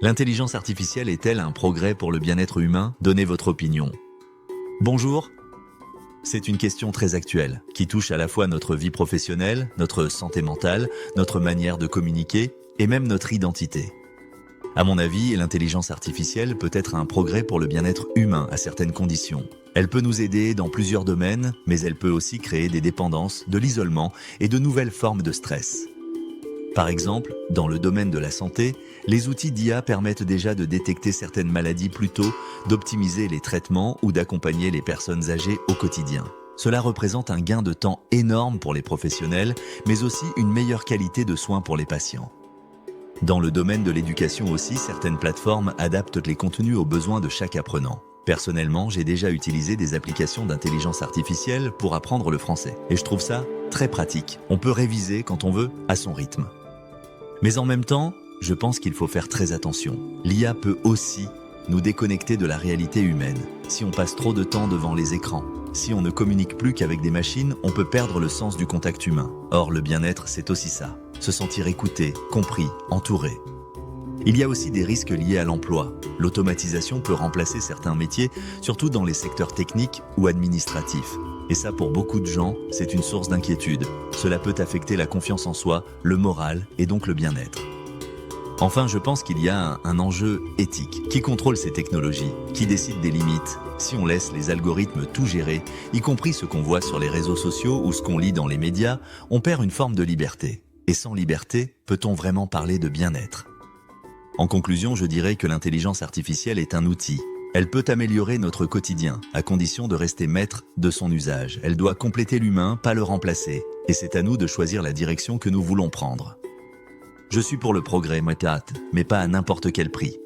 L'intelligence artificielle est-elle un progrès pour le bien-être humain? Donnez votre opinion. Bonjour. C'est une question très actuelle, qui touche à la fois notre vie professionnelle, notre santé mentale, notre manière de communiquer et même notre identité. À mon avis, l'intelligence artificielle peut être un progrès pour le bien-être humain à certaines conditions. Elle peut nous aider dans plusieurs domaines, mais elle peut aussi créer des dépendances, de l'isolement et de nouvelles formes de stress. Par exemple, dans le domaine de la santé, les outils d'IA permettent déjà de détecter certaines maladies plus tôt, d'optimiser les traitements ou d'accompagner les personnes âgées au quotidien. Cela représente un gain de temps énorme pour les professionnels, mais aussi une meilleure qualité de soins pour les patients. Dans le domaine de l'éducation aussi, certaines plateformes adaptent les contenus aux besoins de chaque apprenant. Personnellement, j'ai déjà utilisé des applications d'intelligence artificielle pour apprendre le français. Et je trouve ça très pratique. On peut réviser quand on veut, à son rythme. Mais en même temps, je pense qu'il faut faire très attention. L'IA peut aussi nous déconnecter de la réalité humaine. Si on passe trop de temps devant les écrans, si on ne communique plus qu'avec des machines, on peut perdre le sens du contact humain. Or, le bien-être, c'est aussi ça. Se sentir écouté, compris, entouré. Il y a aussi des risques liés à l'emploi. L'automatisation peut remplacer certains métiers, surtout dans les secteurs techniques ou administratifs. Et ça, pour beaucoup de gens, c'est une source d'inquiétude. Cela peut affecter la confiance en soi, le moral et donc le bien-être. Enfin, je pense qu'il y a un enjeu éthique. Qui contrôle ces technologies? Qui décide des limites? Si on laisse les algorithmes tout gérer, y compris ce qu'on voit sur les réseaux sociaux ou ce qu'on lit dans les médias, on perd une forme de liberté. Et sans liberté, peut-on vraiment parler de bien-être? En conclusion, je dirais que l'intelligence artificielle est un outil. Elle peut améliorer notre quotidien, à condition de rester maître de son usage. Elle doit compléter l'humain, pas le remplacer. Et c'est à nous de choisir la direction que nous voulons prendre. Je suis pour le progrès, mais pas à n'importe quel prix.